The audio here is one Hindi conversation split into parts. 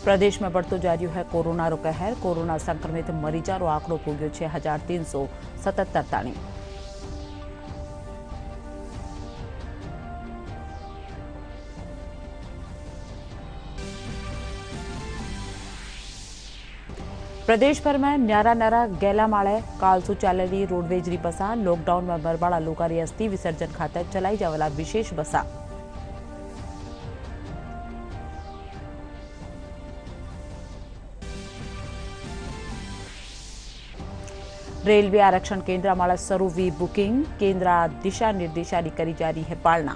प्रदेश में बढ़तो जारी है कोरोना रो कहर। कोरोना संक्रमित मरीजा रो आंकड़ो पूग्यो 6377 ताणी। प्रदेश भर में न्यारा न्यारा गेला माळे कालसू चालेली रोडवेज बसा। लॉकडाउन में बरबाड़ा लोकारी अस्थि विसर्जन खातर चलाई जावेला विशेष बसा। रेलवे आरक्षण केन्द्र माळे शरू वी बुकिंग। केन्द्र दिशा निर्देशानी करी जारी है पालना।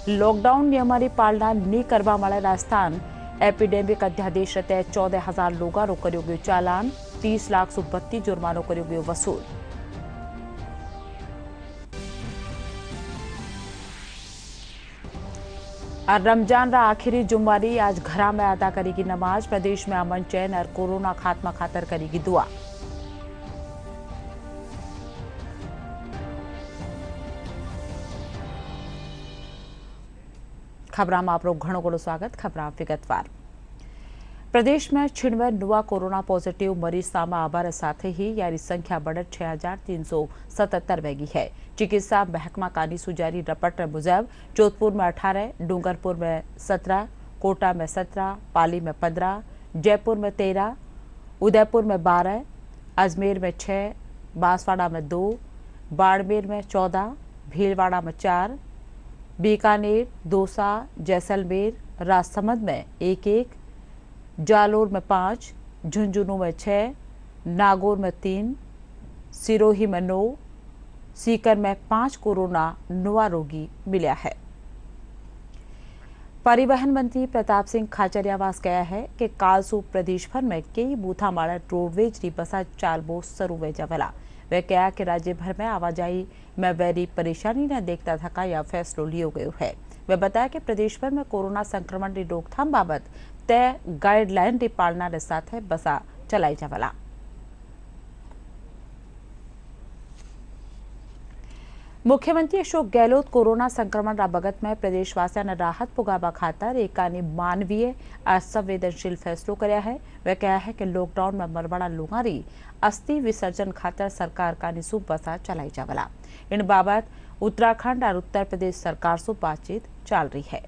लॉकडाउन नियमानी पालना नहीं करवा वाले राजस्थान एपिडेमिक अध्यादेश रहते 14,000 लोगों करो गयो चालान। 30 लाख सु 32 जुर्मानो करो गयो वसूल। रमजान रा आखिरी जुम्मारी आज घरा में अदा करेगी नमाज। प्रदेश में अमन चैन और कोरोना खात्मा खातर करेगी दुआ। खबरां में आपरो घणो घणो स्वागत। खबरां विगतवार। प्रदेश में 96 नवा कोरोना पॉजिटिव मरीज सामे आवार साथ ही यारी संख्या बढ़त 6377 वेगी है। चिकित्सा महकमा कानीसू जारी रपट मुजब जोधपुर में 18, डूंगरपुर में 17, कोटा में 17, पाली में 15, जयपुर में 13, उदयपुर में 12, अजमेर में 6, बांसवाड़ा में 2, बाड़मेर में 14, भीलवाड़ा में 4, बीकानेर, दौसा, जैसलमेर, राजसमंद में 1-1, जालोर में 5, झुंझुनू में 6, नागौर में 3, सिरोही में 9, सीकर में 5 कोरोना नवा रोगी मिला है। परिवहन मंत्री प्रताप सिंह खाचरियावास कहा है कि कालसू प्रदेश भर में कई बूथा माड़े रोडवेज री बसा चालबो शुरू वे जावेला। वे कहा कि राज्य भर में आवाजाही में वेरी परेशानी न देखता थका या फैसलो लियो गयो है। वे बताया कि प्रदेश भर में कोरोना संक्रमण की रोकथाम बाबत तय गाइडलाइन की पालना के साथ बसा चलाई जावेला। मुख्यमंत्री अशोक गहलोत कोरोना संक्रमण रा बगत में प्रदेशवासियों ने राहत पुगावा खातर एक मानवीय और संवेदनशील फैसलो करया है। वे कहा है कि लॉकडाउन में मरवाड़ा लोगों री अस्थि विसर्जन खातर सरकार का निशुल्क बसा चलाई जावेला। इन बाबत उत्तराखंड और उत्तर प्रदेश सरकार से बातचीत चल रही है।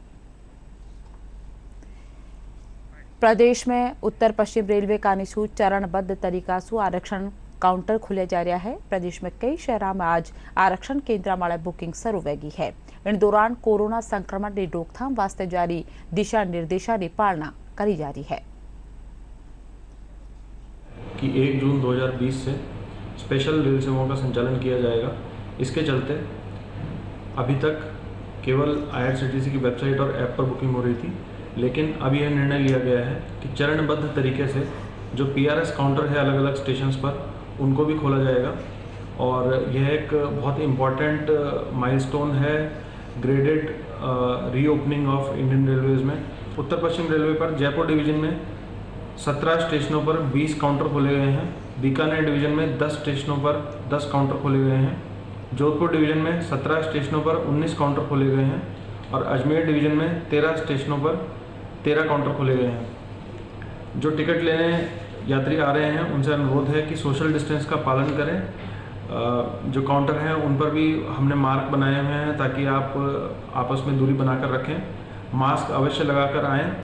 प्रदेश में उत्तर पश्चिम रेलवे का निशु चरणबद्ध तरीका से आरक्षण काउंटर खुले जा रहा है। प्रदेश में कई शहरों में आज आरक्षण केंद्र माळे बुकिंग शुरू वेगी है। इन दौरान कोरोना संक्रमण की रोकथाम वास्ते जारी दिशा निर्देशों की पालना करी जा रही है कि 1 जून 2020 से स्पेशल रेल सेवाओं का संचालन किया जाएगा। इसके चलते अभी तक केवल IRCTC की वेबसाइट और ऐप पर बुकिंग हो रही थी, लेकिन अब यह निर्णय लिया गया है कि चरणबद्ध तरीके से जो PRS काउंटर है अलग अलग स्टेशंस पर उनको भी खोला जाएगा। और यह एक बहुत इम्पॉर्टेंट माइलस्टोन है graded reopening of Indian railways में। उत्तर पश्चिम रेलवे पर जयपुर डिवीजन में 17 स्टेशनों पर 20 काउंटर खोले गए हैं। बीकानेर डिवीजन में 10 स्टेशनों पर 10 काउंटर खोले गए हैं। जोधपुर डिवीजन में 17 स्टेशनों पर 19 काउंटर खोले गए हैं और अजमेर डिवीजन में 13 स्टेशनों पर 13 काउंटर खोले गए हैं। जो टिकट लेने यात्री आ रहे हैं उनसे अनुरोध है कि सोशल डिस्टेंस का पालन करें। जो काउंटर हैं उन पर भी हमने मार्क बनाए हुए हैं ताकि आप आपस में दूरी बनाकर रखें। मास्क अवश्य लगाकर आएं।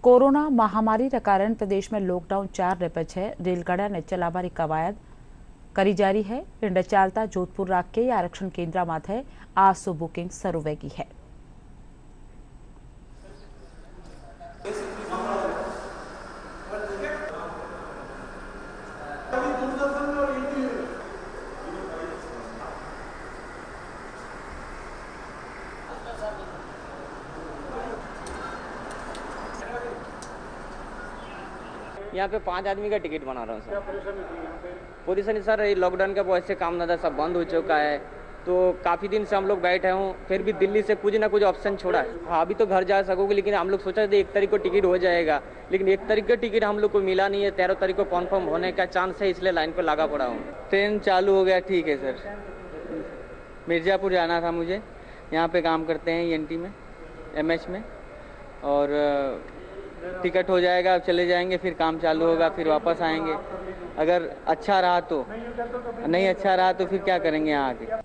कोरोना महामारी के कारण प्रदेश में लॉकडाउन 4 रे पछे रेलगाड़ियां ने चलावारी कवायद करी जारी है। इन चालता जोधपुर रा के आरक्षण केंद्र माथे आज सु बुकिंग शुरू वेगी है। यहाँ पे 5 आदमी का टिकट बना रहा हूँ सर। परेशानी सर ये लॉकडाउन के वजह से काम धंधा सब बंद हो चुका है। तो काफ़ी दिन से हम लोग बैठे हूँ, फिर भी दिल्ली से कुछ ना कुछ ऑप्शन छोड़ा है। हाँ, अभी तो घर जा सकोगे, लेकिन हम लोग सोचा था 1 तारीख को टिकट हो जाएगा, लेकिन 1 तारीख का टिकट हम लोग को मिला नहीं है। 13 तारीख को कन्फर्म होने का चांस है, इसलिए लाइन पर लगा पड़ा हूँ। ट्रेन चालू हो गया, ठीक है सर। मिर्ज़ापुर जाना था मुझे, यहाँ पे काम करते हैं ईएनटी में, एमएच में, और टिकट हो जाएगा, चले जाएंगे, फिर काम चालू होगा, फिर वापस आएंगे। अगर अच्छा रहा तो, नहीं अच्छा रहा तो फिर क्या करेंगे यहाँ आके।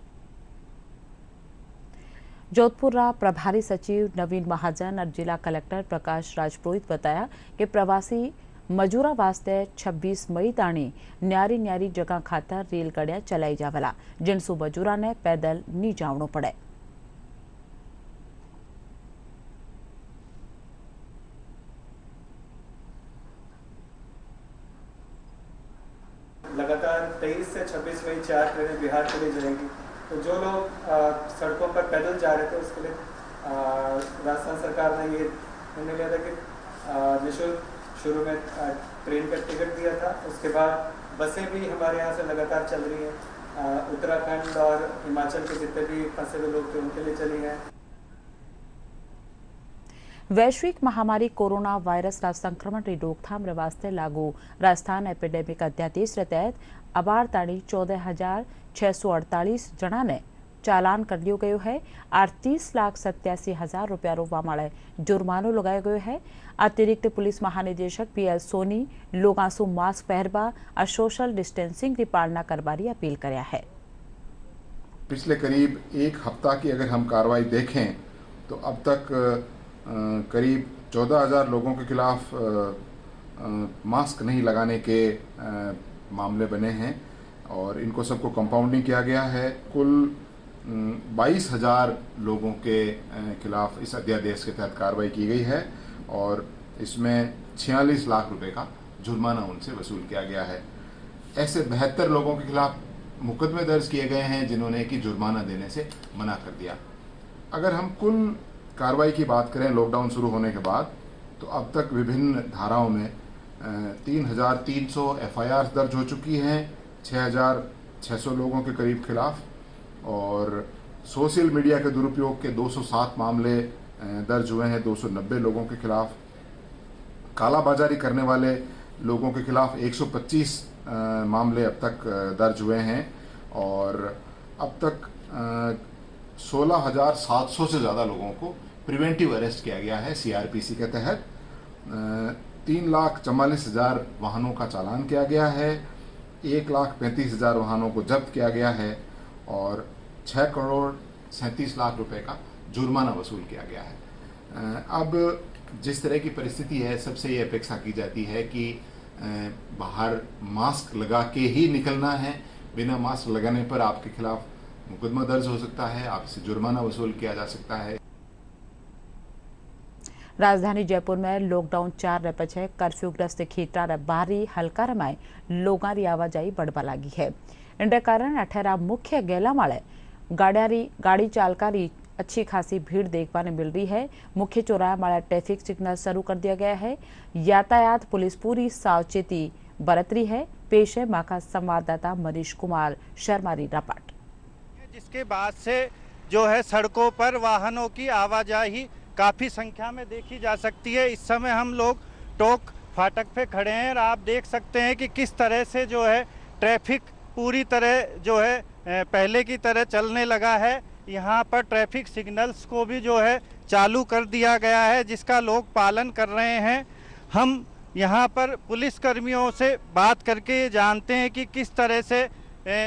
जोधपुर प्रभारी सचिव नवीन महाजन और जिला कलेक्टर प्रकाश राजपुरोहित बताया कि प्रवासी मजूरा वास्ते 26 मई ताणी न्यारी न्यारी जगह खातर रेलगाड़ियां चलाई जावेला, जिनसु मजूरा ने पैदल नी जावणो पड़े। लगातार 23 से 26 मई 4 ट्रेनें बिहार चली जाएंगी। तो जो लोग सड़कों पर पैदल जा रहे थे उसके लिए राजस्थान सरकार ने ये निर्णय लिया था कि निःशुल्क शुरू में ट्रेन का टिकट दिया था। उसके बाद बसें भी हमारे यहाँ से लगातार चल रही हैं। उत्तराखंड और हिमाचल के जितने भी फंसे हुए लोग थे उनके लिए चली हैं। वैश्विक महामारी कोरोना वायरस संक्रमण की रोकथाम वास्ते लागू राजस्थान एपिडेमिक अध्यादेश के तहत अबार ताणी 14,648 जना ने चालान कर लियो गयो है। 38,87,000 रुपया वाले जुर्मानो लगायो गयो है। अतिरिक्त पुलिस महानिदेशक PL सोनी लोगांसु मास्क पहरवा और सोशल डिस्टेंसिंग की पालना करवारी अपील करया है। पिछले करीब एक हफ्ता की अगर हम कार्रवाई देखें तो अब तक करीब 14,000 लोगों के खिलाफ मास्क नहीं लगाने के मामले बने हैं और इनको सबको कंपाउंडिंग किया गया है। कुल 22,000 लोगों के खिलाफ इस अध्यादेश के तहत कार्रवाई की गई है और इसमें 46 लाख रुपए का जुर्माना उनसे वसूल किया गया है। ऐसे 72 लोगों के खिलाफ मुकदमे दर्ज किए गए हैं जिन्होंने कि जुर्माना देने से मना कर दिया। अगर हम कुल कार्रवाई की बात करें लॉकडाउन शुरू होने के बाद तो अब तक विभिन्न धाराओं में 3,300 FIR दर्ज हो चुकी हैं 6,600 लोगों के करीब खिलाफ और सोशल मीडिया के दुरुपयोग के 207 मामले दर्ज हुए हैं 290 लोगों के खिलाफ। कालाबाजारी करने वाले लोगों के खिलाफ 125 मामले अब तक दर्ज हुए हैं और अब तक 16,700 से ज़्यादा लोगों को प्रिवेंटिव अरेस्ट किया गया है CRPC के तहत। 3,44,000 वाहनों का चालान किया गया है, 1,35,000 वाहनों को जब्त किया गया है और 6,37,00,000 रुपए का जुर्माना वसूल किया गया है। अब जिस तरह की परिस्थिति है सबसे ये अपेक्षा की जाती है कि बाहर मास्क लगा के ही निकलना है। बिना मास्क लगाने पर आपके खिलाफ मुकदमा दर्ज हो सकता है, आपसे जुर्माना वसूल किया जा सकता है। राजधानी जयपुर में लॉकडाउन 4 रे पछे कर्फ्यूग्रस्त क्षेत्रा रे बाहरी हल्का रमाय लोगां री आवाजाही बढ़वा लगी है। इनके कारण अठेरा मुख्य गेला माळे गाड़ी चालका री अच्छी खासी भीड़ देखने ने मिल रही है। मुख्य चौराहा माळे ट्रैफिक सिग्नल शुरू कर दिया गया है। यातायात पुलिस पूरी सावचेती बरत रही है। पेश है माका संवाददाता मनीष कुमार शर्मा री रिपोर्ट, जिसके बाद से जो है सड़कों पर वाहनों की आवाजाही काफ़ी संख्या में देखी जा सकती है। इस समय हम लोग टोक फाटक पे खड़े हैं और आप देख सकते हैं कि किस तरह से जो है ट्रैफिक पूरी तरह जो है पहले की तरह चलने लगा है। यहाँ पर ट्रैफिक सिग्नल्स को भी जो है चालू कर दिया गया है जिसका लोग पालन कर रहे हैं। हम यहाँ पर पुलिस कर्मियों से बात करके जानते हैं कि किस तरह से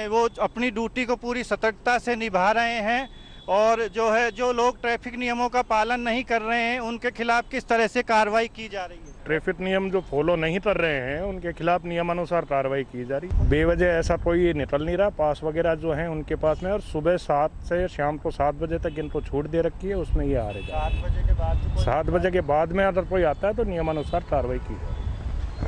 वो अपनी ड्यूटी को पूरी सतर्कता से निभा रहे हैं और जो है जो लोग ट्रैफिक नियमों का पालन नहीं कर रहे हैं उनके खिलाफ किस तरह से कार्रवाई की जा रही है। ट्रैफिक नियम जो फॉलो नहीं कर रहे हैं उनके खिलाफ नियमानुसार कार्रवाई की जा रही है। बेवजह ऐसा कोई निकल नहीं रहा। पास वगैरह जो है उनके पास में और सुबह 7 से शाम को 7 बजे तक इनको छूट दे रखी है, उसमें ये आ रहे हैं। 7 बजे के बाद में अगर कोई आता है तो नियमानुसार कार्रवाई की जाए।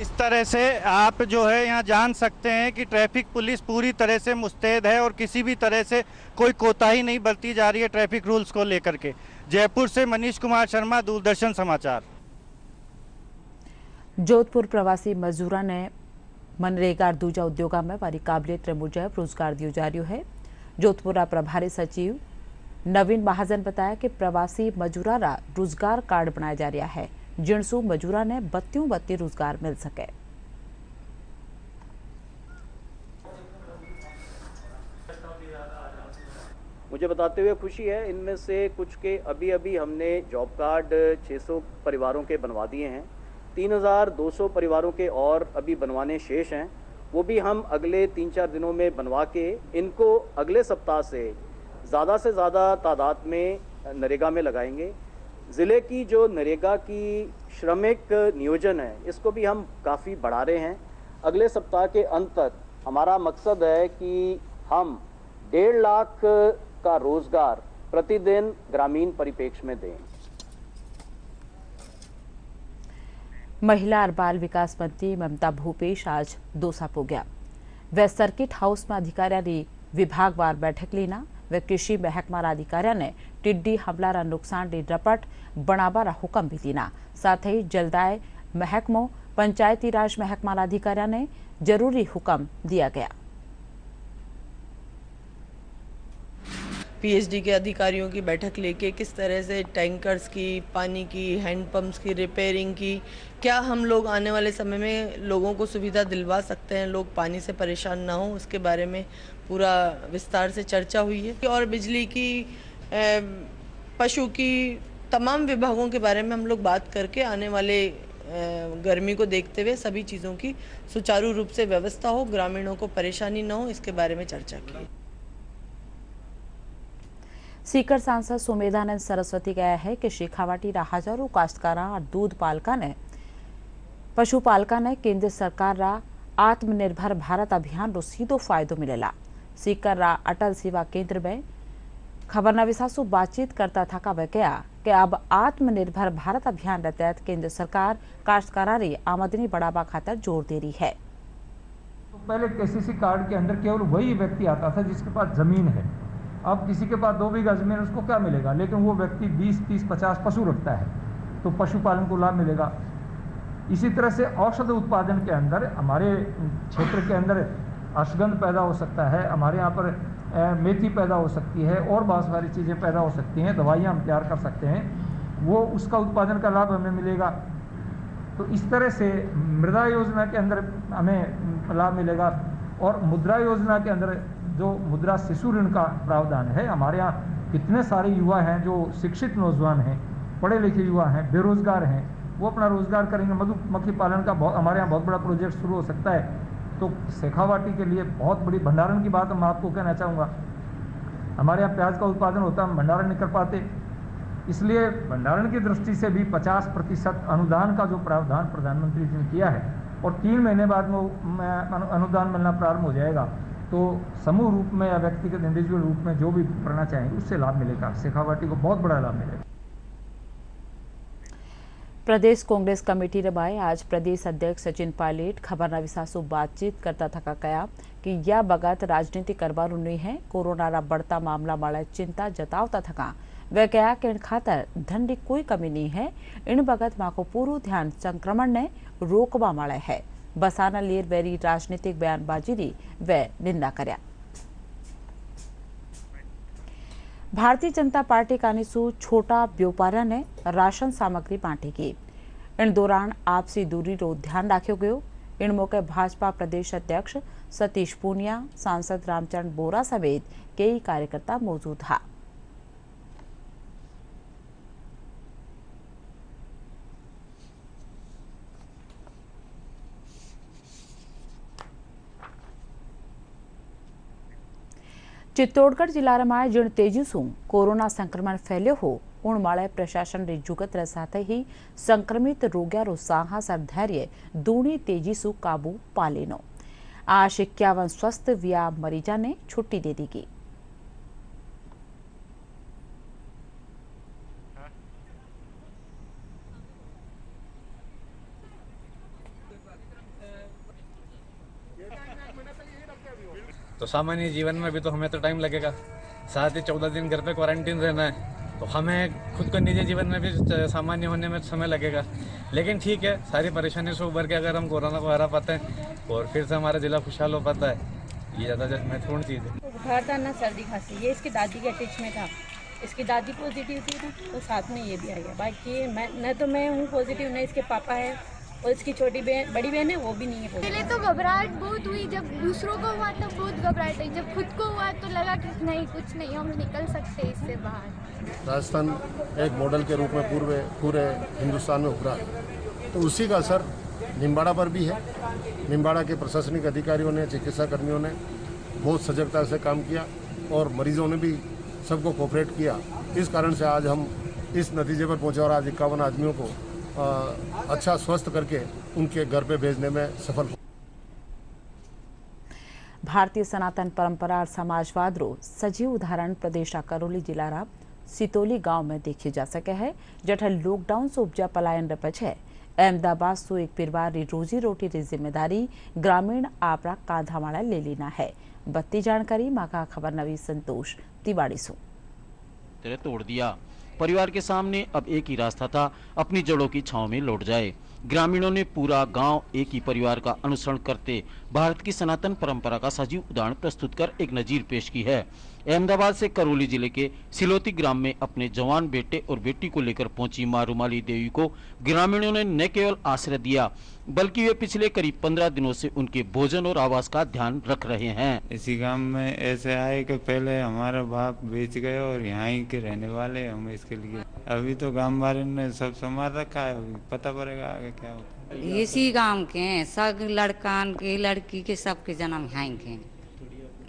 इस तरह से आप जो है यहाँ जान सकते हैं कि ट्रैफिक पुलिस पूरी तरह से मुस्तैद है और किसी भी तरह से कोई कोताही नहीं बरती जा रही है ट्रैफिक रूल्स को लेकर के। जयपुर से मनीष कुमार शर्मा, दूरदर्शन समाचार। जोधपुर प्रवासी मजदूरा ने मनरेगा दूजा उद्योगा में वारी काबिलियत मुजब रोजगार दियो जा रही है। जोधपुरा प्रभारी सचिव नवीन महाजन बताया कि प्रवासी मजूरारा रोजगार कार्ड बनाया जा रहा है, जिनसू मजूरा ने बत्तियों बत्ती रोजगार मिल सके। मुझे बताते हुए खुशी है, इनमें से कुछ के अभी हमने जॉब कार्ड 600 परिवारों के बनवा दिए हैं। 3200 परिवारों के और अभी बनवाने शेष हैं, वो भी हम अगले 3-4 दिनों में बनवा के इनको अगले सप्ताह से ज़्यादा तादाद में नरेगा में लगाएंगे। ज़िले की जो नरेगा की श्रमिक नियोजन है, इसको भी हम काफ़ी बढ़ा रहे हैं। अगले सप्ताह के अंत तक हमारा मकसद है कि हम 1.5 लाख का रोजगार प्रतिदिन ग्रामीण परिप्रेक्ष्य में दें। महिला और बाल विकास मंत्री ममता भूपेश आज दौसा पहुंचा। वे सर्किट हाउस में अधिकारियों विभागवार बैठक लेना व कृषि महकमा अधिकारियों ने टिड्डी हमला नुकसान की रपट बनावा हुक्म भी लेना। साथ ही जलदाय महकमों पंचायती राज महकमा अधिकारियों ने जरूरी हुक्म दिया गया। पीएचडी के अधिकारियों की बैठक लेके किस तरह से टैंकर्स की, पानी की, हैंडपंप्स की रिपेयरिंग की, क्या हम लोग आने वाले समय में लोगों को सुविधा दिलवा सकते हैं, लोग पानी से परेशान ना हो, उसके बारे में पूरा विस्तार से चर्चा हुई है। और बिजली की, पशु की, तमाम विभागों के बारे में हम लोग बात करके आने वाले गर्मी को देखते हुए सभी चीज़ों की सुचारू रूप से व्यवस्था हो, ग्रामीणों को परेशानी न हो, इसके बारे में चर्चा की। सीकर सांसद सुमेधानंद सरस्वती कहा है कि शेखावाटी हजारों काश्तकारा और दूध पालका ने पशुपालका ने केंद्र सरकार रा आत्मनिर्भर भारत अभियान रो सीधो फायदो मिलेला। सीकर रा अटल सेवा केंद्र में खबरनविसा बातचीत करता था का वह कहा कि अब आत्मनिर्भर भारत अभियान के तहत केंद्र सरकार काश्तकारा री आमदनी बढ़ावा खातर जोर दे रही है। तो पहले केसीसी कार्ड के अंदर केवल वही व्यक्ति आता था जिसके पास जमीन है। अब किसी के पास 2 बीघा जमीन है, उसको क्या मिलेगा? लेकिन वो व्यक्ति 20, 30, 50 पशु रखता है तो पशुपालन को लाभ मिलेगा। इसी तरह से औषध उत्पादन के अंदर हमारे क्षेत्र के अंदर अश्वगंध पैदा हो सकता है, हमारे यहाँ पर मेथी पैदा हो सकती है और बहुत सारी चीज़ें पैदा हो सकती हैं, दवाइयाँ हम तैयार कर सकते हैं, वो उसका उत्पादन का लाभ हमें मिलेगा। तो इस तरह से मृदा योजना के अंदर हमें लाभ मिलेगा। और मुद्रा योजना के अंदर जो मुद्रा शिशु ऋण का प्रावधान है, हमारे यहाँ कितने सारे युवा हैं जो शिक्षित नौजवान हैं, पढ़े लिखे युवा हैं, बेरोजगार हैं, वो अपना रोजगार करेंगे। मधुमक्खी पालन का हमारे यहाँ बहुत बड़ा प्रोजेक्ट शुरू हो सकता है। तो शेखावाटी के लिए बहुत बड़ी भंडारण की बात मैं आपको कहना चाहूँगा। हमारे यहाँ प्याज का उत्पादन होता है, हम भंडारण नहीं कर पाते, इसलिए भंडारण की दृष्टि से भी 50% अनुदान का जो प्रावधान प्रधानमंत्री जी ने किया है और 3 महीने बाद में अनुदान मिलना प्रारंभ हो जाएगा। तो समूह रूप में या व्यक्तिगत इंडिविजुअल रूप में जो भी करना चाहेंगे उससे लाभ मिलेगा, शेखावाटी को बहुत बड़ा लाभ मिलेगा। प्रदेश कांग्रेस कमेटी रबाए आज प्रदेश अध्यक्ष सचिन पायलट खबरनविसा से बातचीत करता था कहा कि यह बगत राजनीति करवारू नहीं है। कोरोना रा बढ़ता मामला माड़े चिंता जतावता था। वह कहा कि इन खातर धन की कोई कमी नहीं है। इन बगत मां को पूरा ध्यान संक्रमण ने रोकवा माड़े है। बसाना लेर वेरी राजनीतिक बयानबाजी री वे निंदा कर्या। भारतीय जनता पार्टी कानीसू छोटा व्यापारियों ने राशन सामग्री बांटी की। इन दौरान आपसी दूरी रो ध्यान रखो गयो। इन मौके भाजपा प्रदेश अध्यक्ष सतीश पूनिया, सांसद रामचरण बोरा समेत कई कार्यकर्ता मौजूद था। चित्तौड़गढ़ जिला में जिन तेजी से कोरोना संक्रमण फैल्यो हो उन माळे प्रशासन री जुगत रे साथ ही संक्रमित रोगिया रो साहस और धैर्य दूनी तेजी से काबू पा लेनो। आज 51 स्वस्थ व्या मरीजा ने छुट्टी दे दी गई। तो सामान्य जीवन में भी तो हमें तो टाइम लगेगा, साथ ही 14 दिन घर पे क्वारंटीन रहना है, तो हमें खुद को निजी जीवन में भी सामान्य होने में समय लगेगा। लेकिन ठीक है, सारी परेशानी से उभर के अगर हम कोरोना को हरा पाते हैं और फिर से हमारा जिला खुशहाल हो पाता है, ये ज़्यादा महत्वपूर्ण चीज़ है। बुखार था ना सर्दी खांसी। ये इसकी दादी के टच में था, इसकी दादी पॉजिटिव थी ना, तो साथ में ये भी आ गया। बाकी मैं हूँ पॉजिटिव, ना इसके पापा है, और इसकी बड़ी बहन है, वो भी नहीं है पॉजिटिव। पहले तो घबराहट बहुत हुई, जब दूसरों को हुआ तब बहुत घबराहट हुई, जब खुद को हुआ तो लगा कि नहीं कुछ नहीं, हम निकल सकते इससे बाहर। राजस्थान एक मॉडल के रूप में पूरे हिंदुस्तान में उभरा, तो उसी का असर निम्बाड़ा पर भी है। निम्बाड़ा के प्रशासनिक अधिकारियों ने, चिकित्सा कर्मियों ने बहुत सजगता से काम किया और मरीजों ने भी सबको कोऑपरेट किया। इस कारण से आज हम इस नतीजे पर पहुंचे और आज 51 आदमियों को अच्छा स्वस्थ करके उनके घर पे भेजने में सफल। भारतीय सनातन परंपरा और समाजवाद रो सजीव उदाहरण प्रदेश करौली जिला सितोली गांव में देखी जा सके है, जठे लॉकडाउन से उपजा पलायन रे पछे अहमदाबाद सो एक परिवार री रोजी रोटी री जिम्मेदारी ग्रामीण आपरा कांधा ले लेना है। बत्ती जानकारी माका खबर नवी संतोष तिवाड़ी सो तेरे तोड़ दिया। परिवार के सामने अब एक ही रास्ता था, अपनी जड़ों की छांव में लौट जाए। ग्रामीणों ने पूरा गांव एक ही परिवार का अनुसरण करते भारत की सनातन परंपरा का सजीव उदाहरण प्रस्तुत कर एक नजीर पेश की है। अहमदाबाद से करौली जिले के सिलोती ग्राम में अपने जवान बेटे और बेटी को लेकर पहुंची मां रुमाली देवी को ग्रामीणों ने न केवल आश्रय दिया, बल्कि वे पिछले करीब 15 दिनों से उनके भोजन और आवास का ध्यान रख रहे हैं। इसी गांव में ऐसे आए कि पहले हमारा बाप बेच गए और यहाँ ही के रहने वाले हम इसके लिए। अभी तो गांव वाले ने सब संभाल रखा है, अभी पता पड़ेगा आगे क्या होता है। इसी गांव के हैं, सब लड़कान के लड़की के सबके जन्म यहाँ के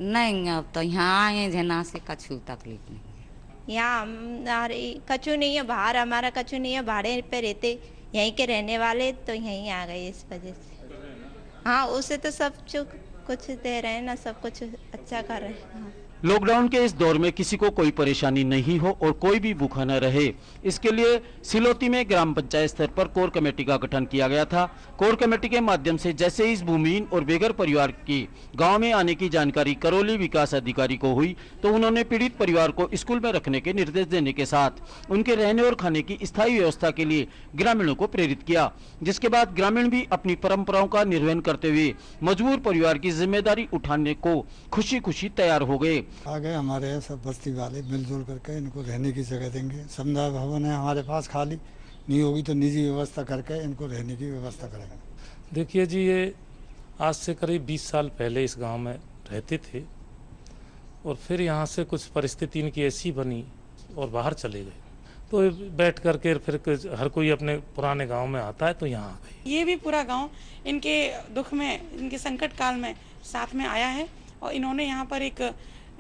नहीं। अब तो यहाँ आए जना से कछु तकलीफ नहीं। यहाँ कछु नहीं है, बाहर हमारा कछु नहीं है, भाड़े पे रहते यहीं के रहने वाले, तो यहीं आ गए इस वजह से। हाँ, उसे तो सब कुछ दे रहे हैं ना, सब कुछ अच्छा कर रहे हैं। हाँ। लॉकडाउन के इस दौर में किसी को कोई परेशानी नहीं हो और कोई भी भूखा न रहे, इसके लिए सिलोती में ग्राम पंचायत स्तर पर कोर कमेटी का गठन किया गया था। कोर कमेटी के माध्यम से जैसे इस भूमिहीन और बेघर परिवार की गांव में आने की जानकारी करौली विकास अधिकारी को हुई, तो उन्होंने पीड़ित परिवार को स्कूल में रखने के निर्देश देने के साथ उनके रहने और खाने की स्थायी व्यवस्था के लिए ग्रामीणों को प्रेरित किया, जिसके बाद ग्रामीण भी अपनी परंपराओं का निर्वहन करते हुए मजबूर परिवार की जिम्मेदारी उठाने को खुशी खुशी तैयार हो गए। आगे हमारे सब बस्ती वाले मिलजुल करके इनको रहने की जगह देंगे। समुदाय भवन है हमारे पास, खाली नहीं होगी तो निजी व्यवस्था करके इनको रहने की व्यवस्था करेंगे। देखिए जी, ये आज से करीब 20 साल पहले इस गांव में रहते थे और फिर यहाँ से कुछ परिस्थिति इनकी ऐसी बनी और बाहर चले गए, तो बैठ करके फिर हर कोई अपने पुराने गांव में आता है, तो यहाँ आ गए। ये भी पूरा गांव इनके दुख में, इनके संकट काल में साथ में आया है और इन्होंने यहाँ पर एक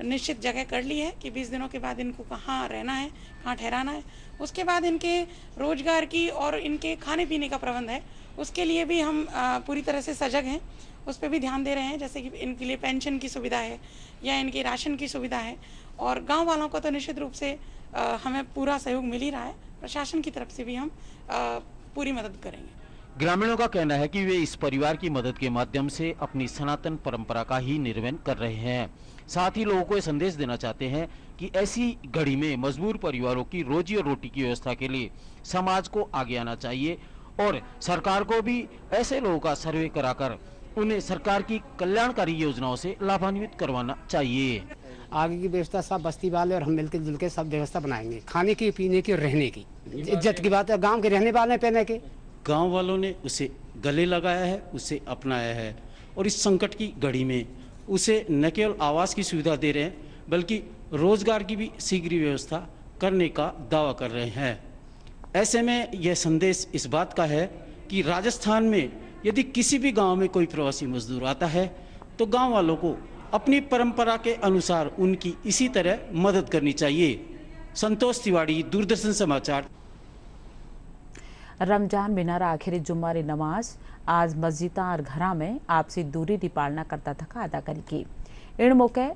निश्चित जगह कर ली है कि 20 दिनों के बाद इनको कहाँ रहना है, कहाँ ठहराना है। उसके बाद इनके रोजगार की और इनके खाने पीने का प्रबंध है, उसके लिए भी हम पूरी तरह से सजग हैं, उस पर भी ध्यान दे रहे हैं। जैसे कि इनके लिए पेंशन की सुविधा है या इनके राशन की सुविधा है, और गांव वालों को तो निश्चित रूप से हमें पूरा सहयोग मिल ही रहा है। प्रशासन की तरफ से भी हम पूरी मदद करेंगे। ग्रामीणों का कहना है कि वे इस परिवार की मदद के माध्यम से अपनी सनातन परंपरा का ही निर्वहन कर रहे हैं। साथ ही लोगों को संदेश देना चाहते हैं कि ऐसी घड़ी में मजबूर परिवारों की रोजी और रोटी की व्यवस्था के लिए समाज को आगे आना चाहिए और सरकार को भी ऐसे लोगों का सर्वे कराकर उन्हें सरकार की कल्याणकारी योजनाओं से लाभान्वित करवाना चाहिए। आगे की व्यवस्था सब बस्ती वाले और हम मिलकर जुल के सब व्यवस्था बनाएंगे, खाने की, पीने की और रहने की। इज्जत की बात है, गाँव के रहने वाले पहने के गांव वालों ने उसे गले लगाया है, उसे अपनाया है और इस संकट की घड़ी में उसे न केवल आवास की सुविधा दे रहे हैं, बल्कि रोजगार की भी शीघ्र व्यवस्था करने का दावा कर रहे हैं। ऐसे में यह संदेश इस बात का है कि राजस्थान में यदि किसी भी गांव में कोई प्रवासी मजदूर आता है तो गांव वालों को अपनी परंपरा के अनुसार उनकी इसी तरह मदद करनी चाहिए। संतोष तिवाड़ी, दूरदर्शन समाचार। रमजान बिनारा आखिरी जुम्मा री नमाज आज मस्जिदा और घरा में आपसी दूरी री पालना करता थका अदा करेगी। इन मौके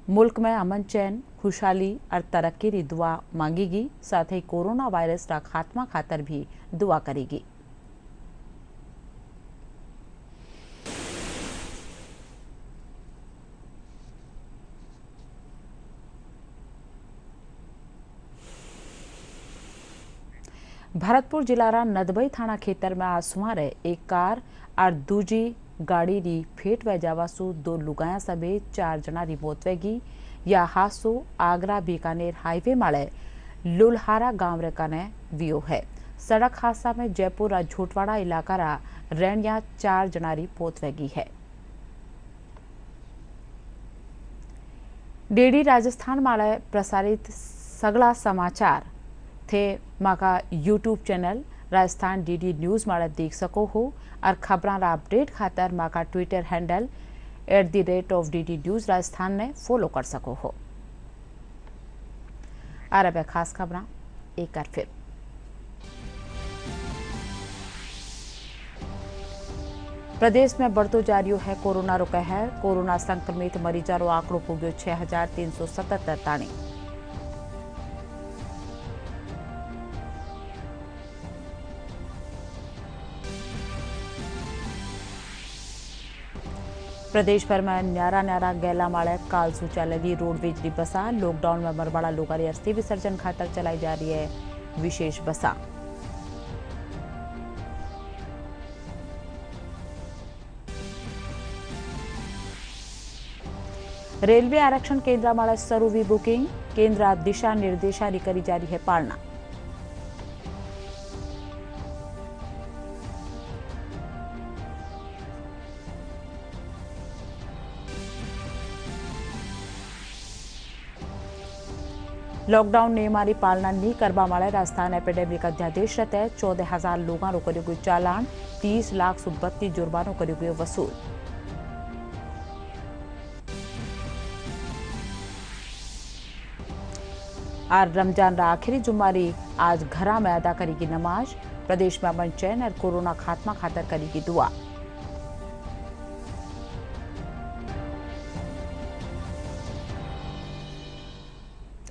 मुल्क में अमन, चैन, खुशहाली और तरक्की री दुआ मांगेगी, साथ ही कोरोना वायरस का खात्मा खातर भी दुआ करेगी। भरतपुर जिलारा नदबई थाना खेतर में आज सुमारे एक कार और दूजी गाड़ी री फेट व जावासु 2 लुगाया समेत 4 जना री मौत वेगी। या हासो आगरा बीकानेर हाईवे माले लुल्हारा गांव रे कने वियो है। सड़क हादसा में जयपुर और झोटवाड़ा इलाका रा रेणिया 4 जनारी पोत वेगी है। डीडी राजस्थान माले प्रसारित सगला समाचार थे माका YouTube channel Rajasthan DD news माले देख सको हो और खबरां रा अपडेट खातर माका Twitter handle @DD news Rajasthan ने फॉलो कर सको हो। और अब खास खबरां एक बार फिर। प्रदेश में बढ़तो जारी है कोरोना रो कहर। कोरोना संक्रमित मरीजों रो आंकड़ो पुग्यो 6377 ताणी। प्रदेश भर में न्यारा गैला माले काल सू चलेगी रोडवेज री बसा। लॉकडाउन में मरवाड़ा लोगों री अस्थि विसर्जन खातर चलाई जा रही है विशेष बसा। रेलवे आरक्षण केंद्र माले शुरू हुई बुकिंग। केंद्र दिशा निर्देशारी करी जा रही है पालना। लॉकडाउन नियमारी पालना नहीं करवा वाले राजस्थान एपिडेमिक अध्यादेश रहते 14,000 लोगों रो करियो चालान। 30 लाख 32 जुर्मानो करियो वसूल। और रमजान रा आखिरी जुम्मारी आज घरा में अदा करेगी नमाज। प्रदेश में अमन चैन और कोरोना खात्मा खातर करेगी दुआ।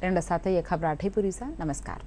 एंड साथ ही खबर आठी पूरी सा। नमस्कार।